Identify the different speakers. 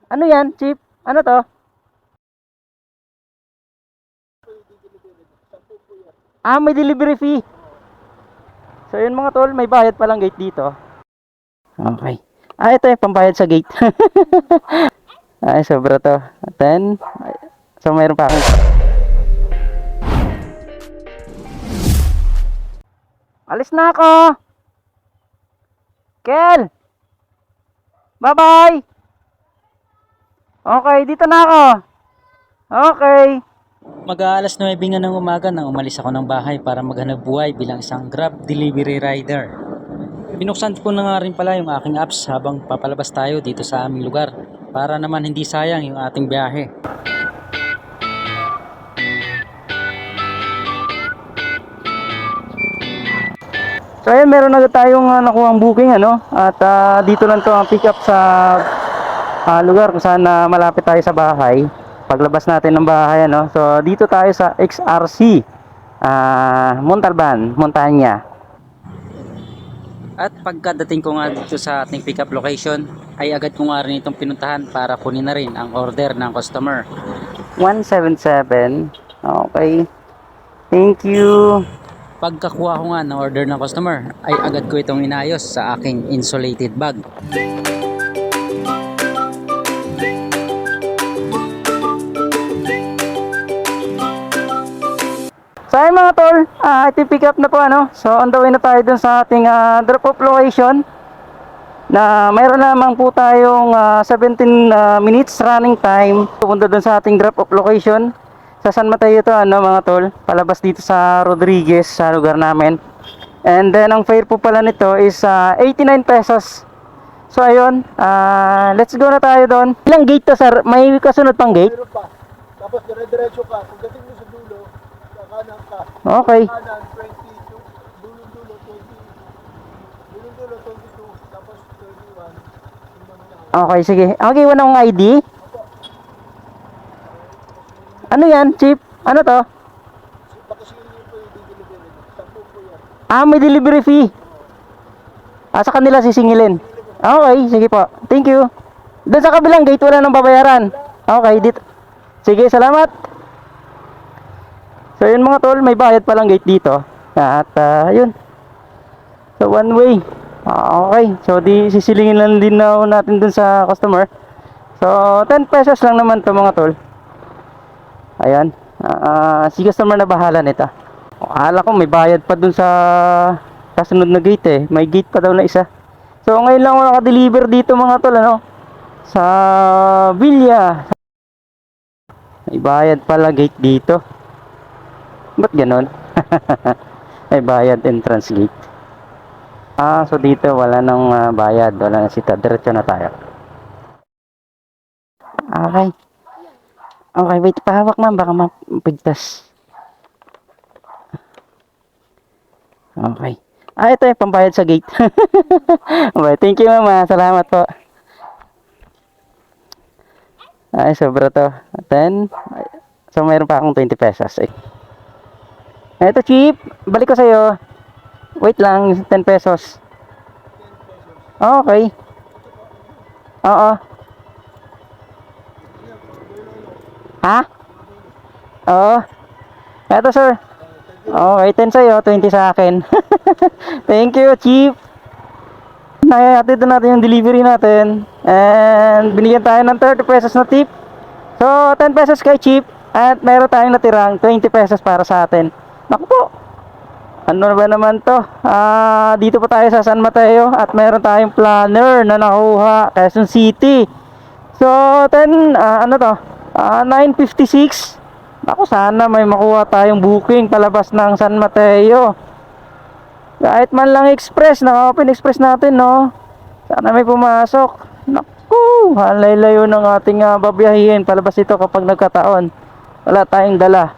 Speaker 1: Ano yan, Chip? Ano to? Ah, may delivery fee. So yun mga tol, may bayad palang gate dito. Okay. Ah, ito yung pambayad sa gate. Ay, sobra to. Then, so mayroon pa akong... Alis na ako! Kel! Bye-bye! Okay, dito na ako. Okay.
Speaker 2: Mag-aalas 9 nga ng umaga nang umalis ako ng bahay para maghanap buhay bilang isang Grab delivery rider. Binuksan ko na nga rin pala yung aking apps habang papalabas tayo dito sa aming lugar para naman hindi sayang yung ating biyahe.
Speaker 1: So ayun, meron na tayong nakuhang booking ano. At dito lang to ang pick up sa lugar kung saan malapit tayo sa bahay. Paglabas natin ng bahay ano. So dito tayo sa XRC Montalban, Montanya.
Speaker 2: At pagkadating ko nga dito sa ating pick up location ay agad ko nga rin itong pinuntahan para kunin na rin ang order ng customer.
Speaker 1: 177. Okay. Thank you.
Speaker 2: Pagkakuha ko nga ng order ng customer ay agad ko itong inayos sa aking insulated bag.
Speaker 1: So ayun mga tol, ito pick up na po ano. So on the way na tayo dun sa ating drop off location. Na mayroon lamang po tayong 17 minutes running time. Pupunta dun sa ating drop off location. Sa San Mateo to ano mga tol. Palabas dito sa Rodriguez sa lugar namin. And then ang fare po pala nito is 89 pesos. So ayun, let's go na tayo doon. Ilang gate to sir? May kasunod pang gate?
Speaker 3: Meron pa. Tapos dire-diretso ka. Pagdating mo sa dulo, sa kanan ka.
Speaker 1: Okay.
Speaker 3: Kanan, 22. Dulong-dulo, 20. Dulong-dulo, 22. Tapos 21.
Speaker 1: Okay, sige. Okay, wala akong ID. Ano yan, Chip? Ano to?
Speaker 3: Pakisili po yung delivery. 10 po yan.
Speaker 1: Ah, may delivery fee. Sa kanila sisingilin. Okay, sige po. Thank you. Doon sa kabilang gate wala nang babayaran. Okay, dito. Sige, salamat. So yun mga tol, may bayad palang gate dito. At yun. So one way. Okay, so di sisilingin lang din na natin dun sa customer. So 10 pesos lang naman to mga tol. Ayan. Si customer na bahala nito. Akala ko may bayad pa dun sa kasunod na gate eh. May gate pa daw na isa. So ngayon lang ako naka-deliver dito mga tol ano. Sa Villa. May bayad pala gate dito. Ba't ganon? May bayad entrance gate. So dito wala nang bayad. Wala na sita. Diretso na tayo. Okay. Okay, wait. Pahawak ma'am. Baka mapigtas. Okay. Ito yung pambayad sa gate. Okay, thank you ma'am. Salamat po. Ay, sobra to. 10. So, mayroon pa akong 20 pesos. Ito, cheap. Balik ko sa'yo. Wait lang, 10 pesos. Okay. Oo. Ha? Oo. Ito, sir. Okay, 10 sa'yo, 20 sa akin. Thank you, cheap. Nahatid na natin yung delivery natin. And binigyan tayo ng 30 pesos na tip. So, 10 pesos kay cheap. At meron tayong natirang 20 pesos para sa atin. Naku po. Ano ba naman to? Dito pa tayo sa San Mateo. At meron tayong planner na nakuha. Quezon City. So, 9:56. Naku, sana may makuha tayong booking palabas ng San Mateo. Kahit man lang express, naka-open express natin, no? Sana may pumasok. Naku, halay-layo ng ating babiyahin palabas ito kapag nagkataon. Wala tayong dala.